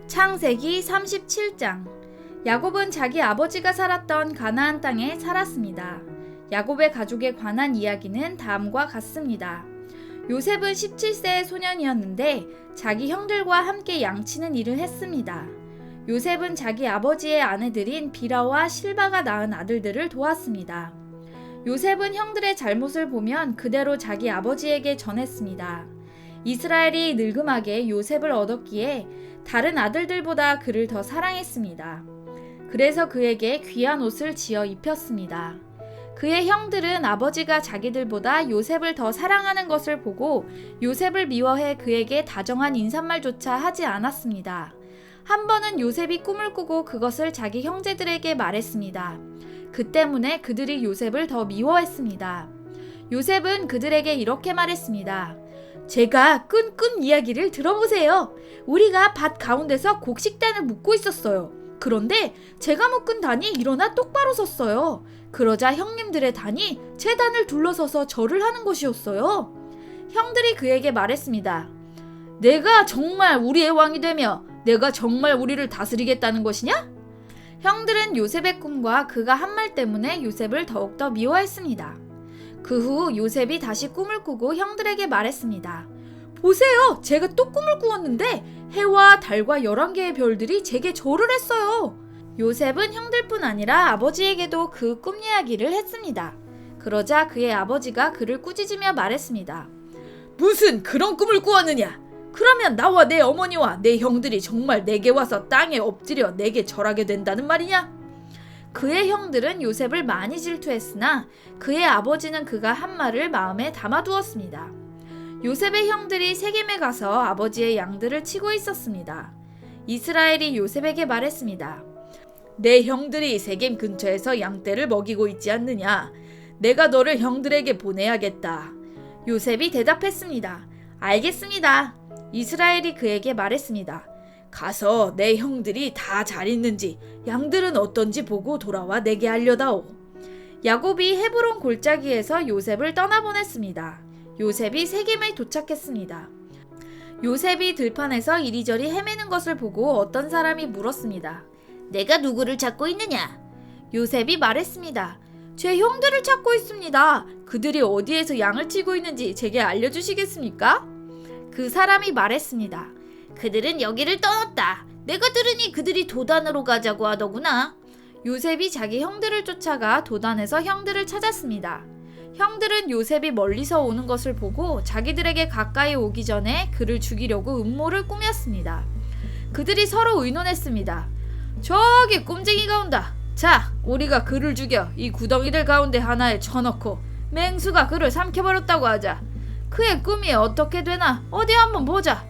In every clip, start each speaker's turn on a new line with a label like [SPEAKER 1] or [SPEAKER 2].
[SPEAKER 1] 창세기 37장. 야곱은 자기 아버지가 살았던 가나안 땅에 살았습니다. 야곱의 가족에 관한 이야기는 다음과 같습니다. 요셉은 17세의 소년이었는데 자기 형들과 함께 양치는 일을 했습니다. 요셉은 자기 아버지의 아내들인 비라와 실바가 낳은 아들들을 도왔습니다. 요셉은 형들의 잘못을 보면 그대로 자기 아버지에게 전했습니다. 이스라엘이 늙음하게 요셉을 얻었기에 다른 아들들보다 그를 더 사랑했습니다. 그래서 그에게 귀한 옷을 지어 입혔습니다. 그의 형들은 아버지가 자기들보다 요셉을 더 사랑하는 것을 보고 요셉을 미워해 그에게 다정한 인사말조차 하지 않았습니다. 한 번은 요셉이 꿈을 꾸고 그것을 자기 형제들에게 말했습니다. 그 때문에 그들이 요셉을 더 미워했습니다. 요셉은 그들에게 이렇게 말했습니다. 제가 꾼 이야기를 들어보세요. 우리가 밭 가운데서 곡식단을 묶고 있었어요. 그런데 제가 묶은 단이 일어나 똑바로 섰어요. 그러자 형님들의 단이 제 단을 둘러서서 절을 하는 것이었어요. 형들이 그에게 말했습니다. 내가 정말 우리의 왕이 되며 내가 정말 우리를 다스리겠다는 것이냐? 형들은 요셉의 꿈과 그가 한 말 때문에 요셉을 더욱더 미워했습니다. 그 후 요셉이 다시 꿈을 꾸고 형들에게 말했습니다. 보세요! 제가 또 꿈을 꾸었는데 해와 달과 11개의 별들이 제게 절을 했어요. 요셉은 형들뿐 아니라 아버지에게도 그 꿈 이야기를 했습니다. 그러자 그의 아버지가 그를 꾸짖으며 말했습니다. 무슨 그런 꿈을 꾸었느냐? 그러면 나와 내 어머니와 내 형들이 정말 내게 와서 땅에 엎드려 내게 절하게 된다는 말이냐? 그의 형들은 요셉을 많이 질투했으나 그의 아버지는 그가 한 말을 마음에 담아두었습니다. 요셉의 형들이 세겜에 가서 아버지의 양들을 치고 있었습니다. 이스라엘이 요셉에게 말했습니다. 내 형들이 세겜 근처에서 양떼를 먹이고 있지 않느냐? 내가 너를 형들에게 보내야겠다. 요셉이 대답했습니다. 알겠습니다. 이스라엘이 그에게 말했습니다. 가서 내 형들이 다 잘 있는지 양들은 어떤지 보고 돌아와 내게 알려다오. 야곱이 헤브론 골짜기에서 요셉을 떠나보냈습니다. 요셉이 세겜에 도착했습니다. 요셉이 들판에서 이리저리 헤매는 것을 보고 어떤 사람이 물었습니다. 내가 누구를 찾고 있느냐? 요셉이 말했습니다. 제 형들을 찾고 있습니다. 그들이 어디에서 양을 치고 있는지 제게 알려주시겠습니까? 그 사람이 말했습니다. 그들은 여기를 떠났다. 내가 들으니 그들이 도단으로 가자고 하더구나. 요셉이 자기 형들을 쫓아가 도단에서 형들을 찾았습니다. 형들은 요셉이 멀리서 오는 것을 보고 자기들에게 가까이 오기 전에 그를 죽이려고 음모를 꾸몄습니다. 그들이 서로 의논했습니다. 저기 꼼쟁이가 온다. 자, 우리가 그를 죽여 이 구덩이들 가운데 하나에 쳐넣고 맹수가 그를 삼켜버렸다고 하자. 그의 꿈이 어떻게 되나 어디 한번 보자.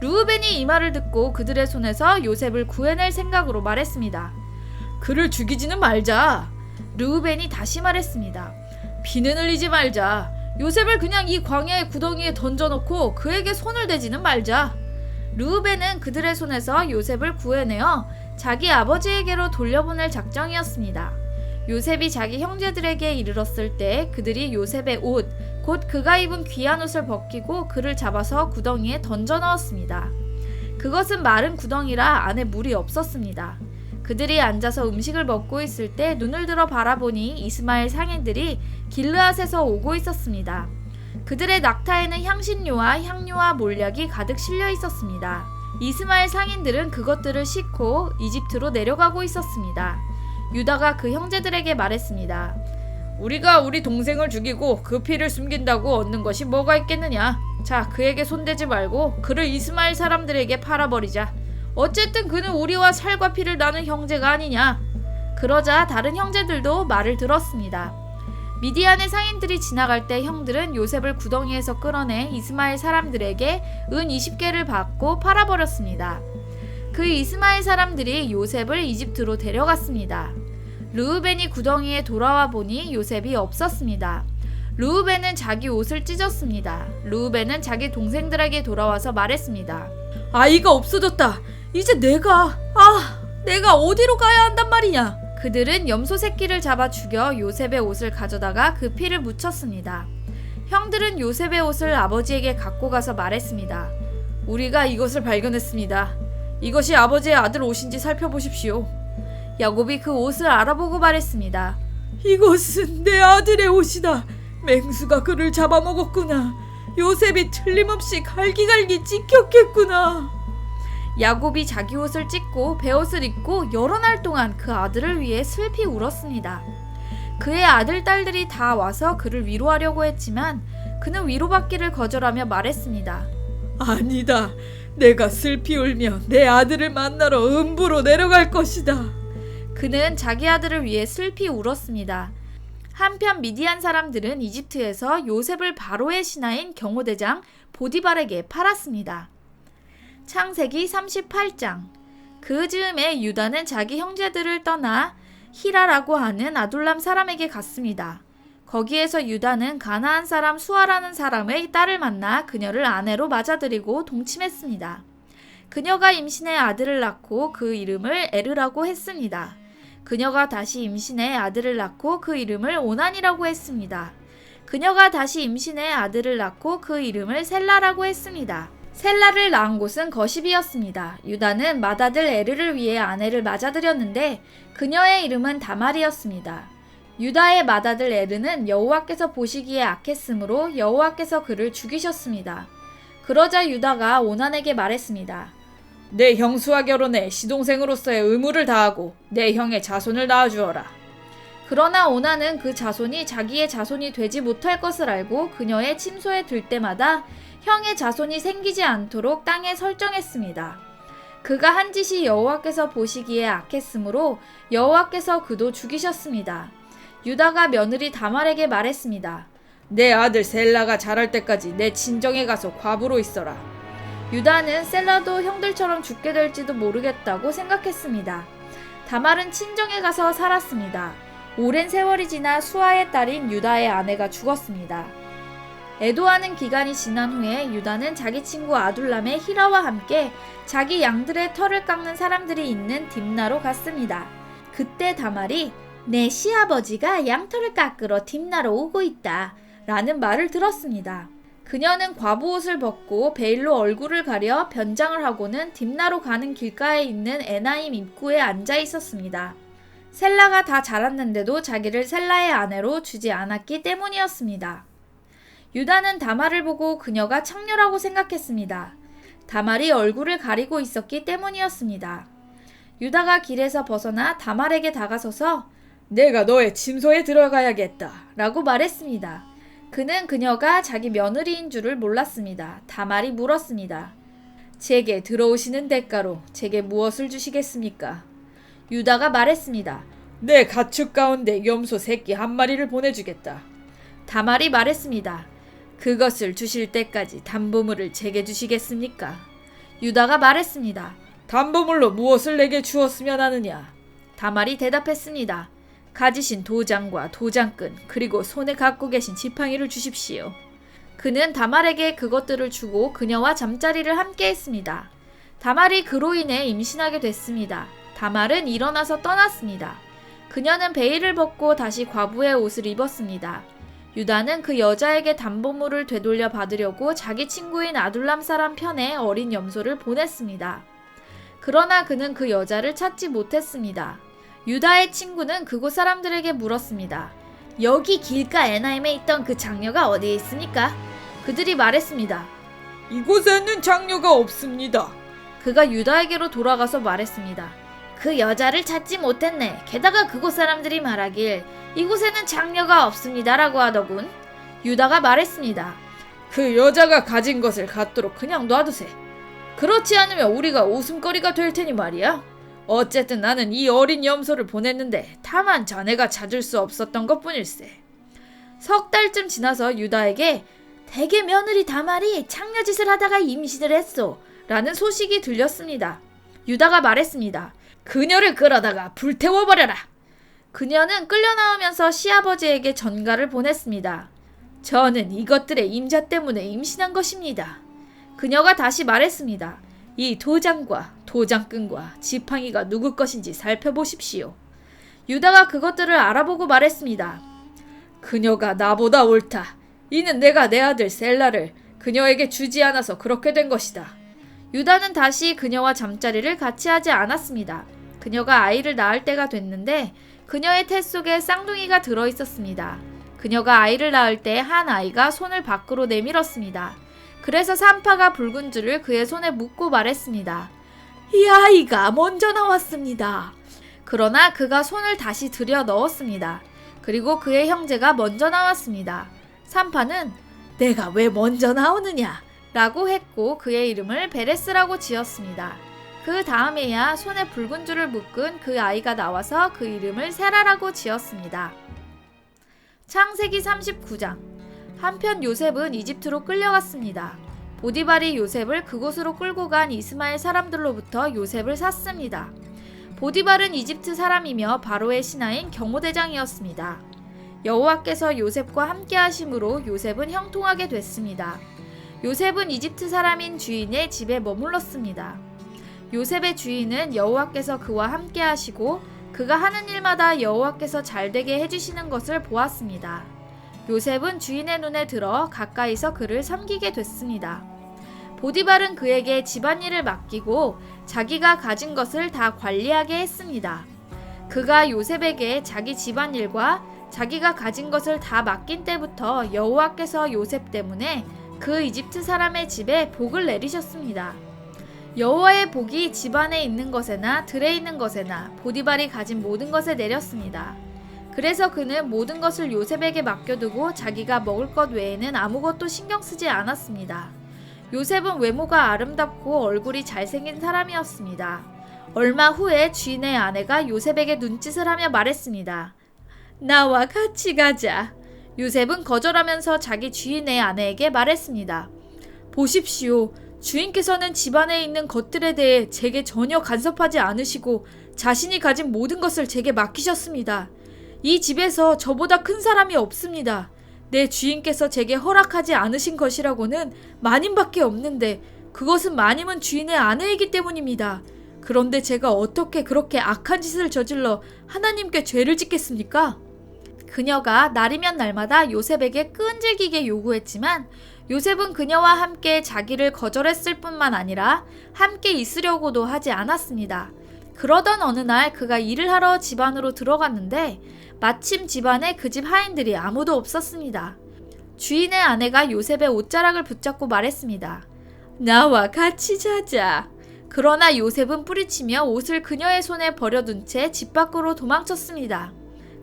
[SPEAKER 1] 르우벤이 이 말을 듣고 그들의 손에서 요셉을 구해낼 생각으로 말했습니다. 그를 죽이지는 말자. 르우벤이 다시 말했습니다. 피는 흘리지 말자. 요셉을 그냥 이 광야의 구덩이에 던져놓고 그에게 손을 대지는 말자. 르우벤은 그들의 손에서 요셉을 구해내어 자기 아버지에게로 돌려보낼 작정이었습니다. 요셉이 자기 형제들에게 이르렀을 때 그들이 요셉의 옷, 곧 그가 입은 귀한 옷을 벗기고 그를 잡아서 구덩이에 던져 넣었습니다. 그것은 마른 구덩이라 안에 물이 없었습니다. 그들이 앉아서 음식을 먹고 있을 때 눈을 들어 바라보니 이스마엘 상인들이 길르앗에서 오고 있었습니다. 그들의 낙타에는 향신료와 향료와 몰약이 가득 실려 있었습니다. 이스마엘 상인들은 그것들을 싣고 이집트로 내려가고 있었습니다. 유다가 그 형제들에게 말했습니다. 우리가 우리 동생을 죽이고 그 피를 숨긴다고 얻는 것이 뭐가 있겠느냐? 자, 그에게 손대지 말고 그를 이스마엘 사람들에게 팔아버리자. 어쨌든 그는 우리와 살과 피를 나눈 형제가 아니냐? 그러자 다른 형제들도 말을 들었습니다. 미디안의 상인들이 지나갈 때 형들은 요셉을 구덩이에서 끌어내 이스마엘 사람들에게 은 20개를 받고 팔아버렸습니다. 그 이스마엘 사람들이 요셉을 이집트로 데려갔습니다. 르우벤이 구덩이에 돌아와 보니 요셉이 없었습니다. 르우벤은 자기 옷을 찢었습니다. 르우벤은 자기 동생들에게 돌아와서 말했습니다. 아이가 없어졌다. 이제 내가 어디로 가야 한단 말이냐? 그들은 염소 새끼를 잡아 죽여 요셉의 옷을 가져다가 그 피를 묻혔습니다. 형들은 요셉의 옷을 아버지에게 갖고 가서 말했습니다. 우리가 이것을 발견했습니다. 이것이 아버지의 아들 옷인지 살펴보십시오. 야곱이 그 옷을 알아보고 말했습니다. 이것은 내 아들의 옷이다. 맹수가 그를 잡아먹었구나. 요셉이 틀림없이 갈기갈기 찢겼겠구나. 야곱이 자기 옷을 찢고 베옷을 입고 여러 날 동안 그 아들을 위해 슬피 울었습니다. 그의 아들, 딸들이 다 와서 그를 위로하려고 했지만 그는 위로받기를 거절하며 말했습니다. 아니다. 내가 슬피 울며 내 아들을 만나러 음부로 내려갈 것이다. 그는 자기 아들을 위해 슬피 울었습니다. 한편 미디안 사람들은 이집트에서 요셉을 바로의 신하인 경호대장 보디발에게 팔았습니다. 창세기 38장. 그 즈음에 유다는 자기 형제들을 떠나 히라라고 하는 아둘람 사람에게 갔습니다. 거기에서 유다는 가나안 사람 수아라는 사람의 딸을 만나 그녀를 아내로 맞아들이고 동침했습니다. 그녀가 임신해 아들을 낳고 그 이름을 에르라고 했습니다. 그녀가 다시 임신해 아들을 낳고 그 이름을 오난이라고 했습니다. 그녀가 다시 임신해 아들을 낳고 그 이름을 셀라라고 했습니다. 셀라를 낳은 곳은 거십이었습니다. 유다는 맏아들 에르를 위해 아내를 맞아들였는데 그녀의 이름은 다말이었습니다. 유다의 맏아들 에르는 여호와께서 보시기에 악했으므로 여호와께서 그를 죽이셨습니다. 그러자 유다가 오난에게 말했습니다. 내 형수와 결혼해 시동생으로서의 의무를 다하고 내 형의 자손을 낳아주어라. 그러나 오난은 그 자손이 자기의 자손이 되지 못할 것을 알고 그녀의 침소에 들 때마다 형의 자손이 생기지 않도록 땅에 설정했습니다. 그가 한 짓이 여호와께서 보시기에 악했으므로 여호와께서 그도 죽이셨습니다. 유다가 며느리 다말에게 말했습니다. 내 아들 셀라가 자랄 때까지 내 친정에 가서 과부로 있어라. 유다는 셀라도 형들처럼 죽게 될지도 모르겠다고 생각했습니다. 다말은 친정에 가서 살았습니다. 오랜 세월이 지나 수아의 딸인 유다의 아내가 죽었습니다. 애도하는 기간이 지난 후에 유다는 자기 친구 아둘람의 히라와 함께 자기 양들의 털을 깎는 사람들이 있는 딥나로 갔습니다. 그때 다말이 내 시아버지가 양털을 깎으러 딥나로 오고 있다 라는 말을 들었습니다. 그녀는 과부옷을 벗고 베일로 얼굴을 가려 변장을 하고는 딥나로 가는 길가에 있는 에나임 입구에 앉아 있었습니다. 셀라가 다 자랐는데도 자기를 셀라의 아내로 주지 않았기 때문이었습니다. 유다는 다말을 보고 그녀가 창녀라고 생각했습니다. 다말이 얼굴을 가리고 있었기 때문이었습니다. 유다가 길에서 벗어나 다말에게 다가서서 내가 너의 침소에 들어가야겠다 라고 말했습니다. 그는 그녀가 자기 며느리인 줄을 몰랐습니다. 다말이 물었습니다. 제게 들어오시는 대가로 제게 무엇을 주시겠습니까? 유다가 말했습니다. 내 가축 가운데 염소 새끼 한 마리를 보내주겠다. 다말이 말했습니다. 그것을 주실 때까지 담보물을 제게 주시겠습니까? 유다가 말했습니다. 담보물로 무엇을 내게 주었으면 하느냐? 다말이 대답했습니다. 가지신 도장과 도장끈 그리고 손에 갖고 계신 지팡이를 주십시오. 그는 다말에게 그것들을 주고 그녀와 잠자리를 함께 했습니다. 다말이 그로 인해 임신하게 됐습니다. 다말은 일어나서 떠났습니다. 그녀는 베일을 벗고 다시 과부의 옷을 입었습니다. 유다는 그 여자에게 담보물을 되돌려 받으려고 자기 친구인 아둘람 사람 편에 어린 염소를 보냈습니다. 그러나 그는 그 여자를 찾지 못했습니다. 유다의 친구는 그곳 사람들에게 물었습니다. 여기 길가 에나임에 있던 그 장녀가 어디에 있습니까? 그들이 말했습니다. 이곳에는 장녀가 없습니다. 그가 유다에게로 돌아가서 말했습니다. 그 여자를 찾지 못했네. 게다가 그곳 사람들이 말하길 이곳에는 장녀가 없습니다라고 하더군. 유다가 말했습니다. 그 여자가 가진 것을 갖도록 그냥 놔두세. 그렇지 않으면 우리가 웃음거리가 될 테니 말이야. 어쨌든 나는 이 어린 염소를 보냈는데 다만 자네가 찾을 수 없었던 것뿐일세. 석 달쯤 지나서 유다에게 대개 며느리 다말이 창녀짓을 하다가 임신을 했소 라는 소식이 들렸습니다. 유다가 말했습니다. 그녀를 끌어다가 불태워버려라. 그녀는 끌려나오면서 시아버지에게 전가를 보냈습니다. 저는 이것들의 임자 때문에 임신한 것입니다. 그녀가 다시 말했습니다. 이 도장과 도장끈과 지팡이가 누구 것인지 살펴보십시오. 유다가 그것들을 알아보고 말했습니다. 그녀가 나보다 옳다. 이는 내가 내 아들 셀라를 그녀에게 주지 않아서 그렇게 된 것이다. 유다는 다시 그녀와 잠자리를 같이 하지 않았습니다. 그녀가 아이를 낳을 때가 됐는데 그녀의 태 속에 쌍둥이가 들어있었습니다. 그녀가 아이를 낳을 때 한 아이가 손을 밖으로 내밀었습니다. 그래서 산파가 붉은 줄을 그의 손에 묻고 말했습니다. 이 아이가 먼저 나왔습니다. 그러나 그가 손을 다시 들여 넣었습니다. 그리고 그의 형제가 먼저 나왔습니다. 산파는 내가 왜 먼저 나오느냐? 라고 했고 그의 이름을 베레스라고 지었습니다. 그 다음에야 손에 붉은 줄을 묶은 그 아이가 나와서 그 이름을 세라라고 지었습니다. 창세기 39장. 한편 요셉은 이집트로 끌려갔습니다. 보디발이 요셉을 그곳으로 끌고 간 이스마엘 사람들로부터 요셉을 샀습니다. 보디발은 이집트 사람이며 바로의 신하인 경호대장이었습니다. 여호와께서 요셉과 함께 하심으로 요셉은 형통하게 됐습니다. 요셉은 이집트 사람인 주인의 집에 머물렀습니다. 요셉의 주인은 여호와께서 그와 함께 하시고 그가 하는 일마다 여호와께서 잘되게 해주시는 것을 보았습니다. 요셉은 주인의 눈에 들어 가까이서 그를 섬기게 됐습니다. 보디발은 그에게 집안일을 맡기고 자기가 가진 것을 다 관리하게 했습니다. 그가 요셉에게 자기 집안일과 자기가 가진 것을 다 맡긴 때부터 여호와께서 요셉 때문에 그 이집트 사람의 집에 복을 내리셨습니다. 여호와의 복이 집안에 있는 것에나 들에 있는 것에나 보디발이 가진 모든 것에 내렸습니다. 그래서 그는 모든 것을 요셉에게 맡겨두고 자기가 먹을 것 외에는 아무것도 신경 쓰지 않았습니다. 요셉은 외모가 아름답고 얼굴이 잘생긴 사람이었습니다. 얼마 후에 주인의 아내가 요셉에게 눈짓을 하며 말했습니다. 나와 같이 가자. 요셉은 거절하면서 자기 주인의 아내에게 말했습니다. 보십시오. 주인께서는 집안에 있는 것들에 대해 제게 전혀 간섭하지 않으시고 자신이 가진 모든 것을 제게 맡기셨습니다. 이 집에서 저보다 큰 사람이 없습니다. 내 주인께서 제게 허락하지 않으신 것이라고는 마님밖에 없는데 그것은 마님은 주인의 아내이기 때문입니다. 그런데 제가 어떻게 그렇게 악한 짓을 저질러 하나님께 죄를 짓겠습니까? 그녀가 날이면 날마다 요셉에게 끈질기게 요구했지만 요셉은 그녀와 함께 자기를 거절했을 뿐만 아니라 함께 있으려고도 하지 않았습니다. 그러던 어느 날 그가 일을 하러 집 안으로 들어갔는데 마침 집안에 그 집 하인들이 아무도 없었습니다. 주인의 아내가 요셉의 옷자락을 붙잡고 말했습니다. 나와 같이 자자. 그러나 요셉은 뿌리치며 옷을 그녀의 손에 버려둔 채 집 밖으로 도망쳤습니다.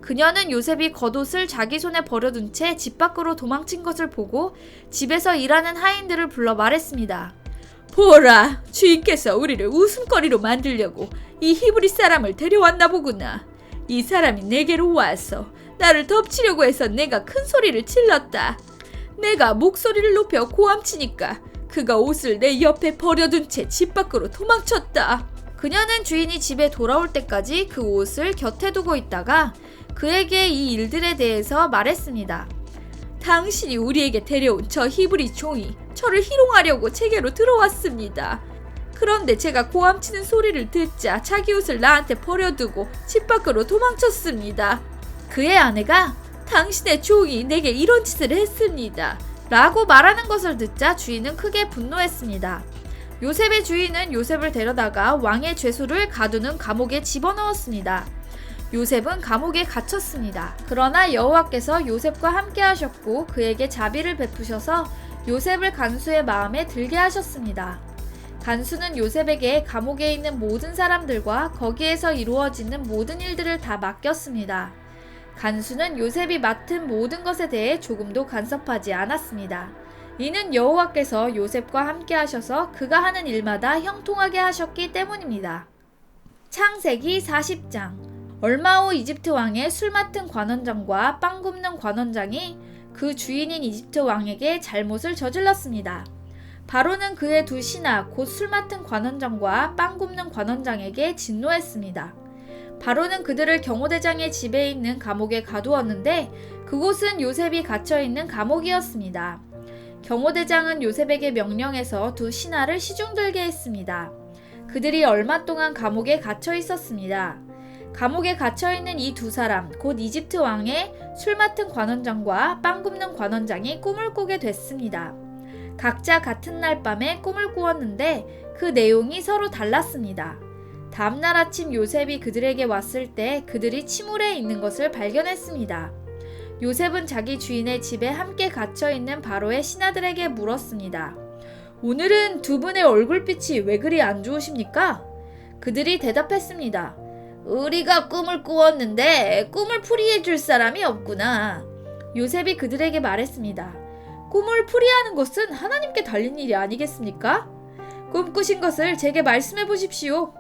[SPEAKER 1] 그녀는 요셉이 겉옷을 자기 손에 버려둔 채 집 밖으로 도망친 것을 보고 집에서 일하는 하인들을 불러 말했습니다. 보라, 주인께서 우리를 웃음거리로 만들려고 이 히브리 사람을 데려왔나 보구나. 이 사람이 내게로 와서 나를 덮치려고 해서 내가 큰 소리를 질렀다. 내가 목소리를 높여 고함치니까 그가 옷을 내 옆에 버려둔 채 집 밖으로 도망쳤다. 그녀는 주인이 집에 돌아올 때까지 그 옷을 곁에 두고 있다가 그에게 이 일들에 대해서 말했습니다. 당신이 우리에게 데려온 저 히브리 종이 저를 희롱하려고 제게로 들어왔습니다. 그런데 제가 고함치는 소리를 듣자 자기 옷을 나한테 버려두고 집 밖으로 도망쳤습니다. 그의 아내가 당신의 종이 내게 이런 짓을 했습니다. 라고 말하는 것을 듣자 주인은 크게 분노했습니다. 요셉의 주인은 요셉을 데려다가 왕의 죄수를 가두는 감옥에 집어넣었습니다. 요셉은 감옥에 갇혔습니다. 그러나 여호와께서 요셉과 함께 하셨고 그에게 자비를 베푸셔서 요셉을 간수의 마음에 들게 하셨습니다. 간수는 요셉에게 감옥에 있는 모든 사람들과 거기에서 이루어지는 모든 일들을 다 맡겼습니다. 간수는 요셉이 맡은 모든 것에 대해 조금도 간섭하지 않았습니다. 이는 여호와께서 요셉과 함께 하셔서 그가 하는 일마다 형통하게 하셨기 때문입니다. 창세기 40장. 얼마 후 이집트 왕의 술 맡은 관원장과 빵 굽는 관원장이 그 주인인 이집트 왕에게 잘못을 저질렀습니다. 바로는 그의 두 신하 곧 술 맡은 관원장과 빵 굽는 관원장에게 진노했습니다. 바로는 그들을 경호대장의 집에 있는 감옥에 가두었는데 그곳은 요셉이 갇혀있는 감옥이었습니다. 경호대장은 요셉에게 명령해서 두 신하를 시중들게 했습니다. 그들이 얼마 동안 감옥에 갇혀 있었습니다. 감옥에 갇혀있는 이 두 사람, 곧 이집트 왕의 술 맡은 관원장과 빵 굽는 관원장이 꿈을 꾸게 됐습니다. 각자 같은 날 밤에 꿈을 꾸었는데 그 내용이 서로 달랐습니다. 다음날 아침 요셉이 그들에게 왔을 때 그들이 침울해 있는 것을 발견했습니다. 요셉은 자기 주인의 집에 함께 갇혀 있는 바로의 신하들에게 물었습니다. 오늘은 두 분의 얼굴빛이 왜 그리 안 좋으십니까? 그들이 대답했습니다. 우리가 꿈을 꾸었는데 꿈을 풀이해 줄 사람이 없구나. 요셉이 그들에게 말했습니다. 꿈을 풀이하는 것은 하나님께 달린 일이 아니겠습니까? 꿈꾸신 것을 제게 말씀해 보십시오.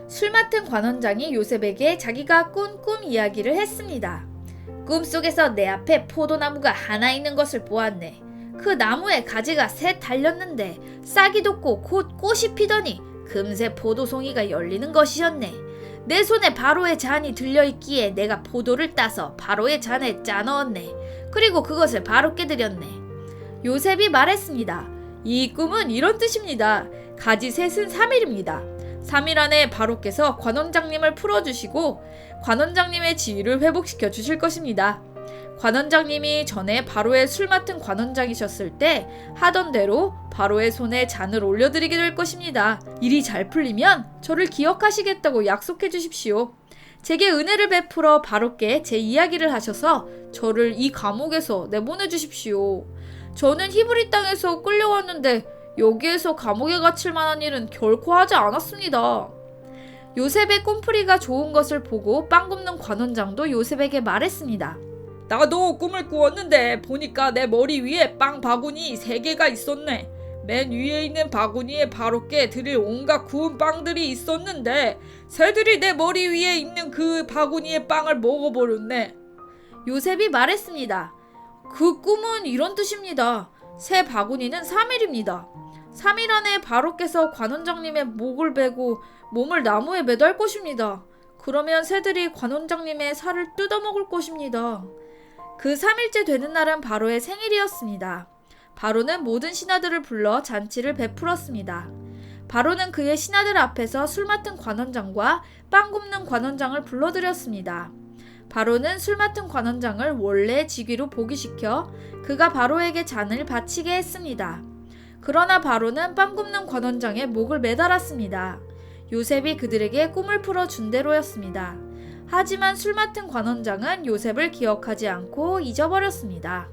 [SPEAKER 1] 술 맡은 관원장이 요셉에게 자기가 꾼 꿈 이야기를 했습니다. 꿈속에서 내 앞에 포도나무가 하나 있는 것을 보았네. 그 나무에 가지가 셋 달렸는데 싹이 돋고 곧 꽃이 피더니 금세 포도송이가 열리는 것이었네. 내 손에 바로의 잔이 들려있기에 내가 포도를 따서 바로의 잔에 짜넣었네. 그리고 그것을 바로께 드렸네. 요셉이 말했습니다. 이 꿈은 이런 뜻입니다. 가지 셋은 3일입니다. 3일 안에 바로께서 관원장님을 풀어주시고 관원장님의 지위를 회복시켜 주실 것입니다. 관원장님이 전에 바로의 술 맡은 관원장이셨을 때 하던 대로 바로의 손에 잔을 올려드리게 될 것입니다. 일이 잘 풀리면 저를 기억하시겠다고 약속해 주십시오. 제게 은혜를 베풀어 바로께 제 이야기를 하셔서 저를 이 감옥에서 내보내 주십시오. 저는 히브리 땅에서 끌려왔는데 여기에서 감옥에 갇힐 만한 일은 결코 하지 않았습니다. 요셉의 꿈풀이가 좋은 것을 보고 빵 굽는 관원장도 요셉에게 말했습니다. 나도 꿈을 꾸었는데 보니까 내 머리 위에 빵 바구니 3개가 있었네. 맨 위에 있는 바구니에 바로께 드릴 온갖 구운 빵들이 있었는데 새들이 내 머리 위에 있는 그 바구니의 빵을 먹어버렸네. 요셉이 말했습니다. 그 꿈은 이런 뜻입니다. 새 바구니는 3일입니다. 3일 안에 바로께서 관원장님의 목을 베고 몸을 나무에 매달 것입니다. 그러면 새들이 관원장님의 살을 뜯어먹을 것입니다. 그 3일째 되는 날은 바로의 생일이었습니다. 바로는 모든 신하들을 불러 잔치를 베풀었습니다. 바로는 그의 신하들 앞에서 술 맡은 관원장과 빵 굽는 관원장을 불러들였습니다. 바로는 술 맡은 관원장을 원래 직위로 복위시켜 그가 바로에게 잔을 바치게 했습니다. 그러나 바로는 빵 굽는 관원장의 목을 매달았습니다. 요셉이 그들에게 꿈을 풀어준 대로였습니다. 하지만 술 맡은 관원장은 요셉을 기억하지 않고 잊어버렸습니다.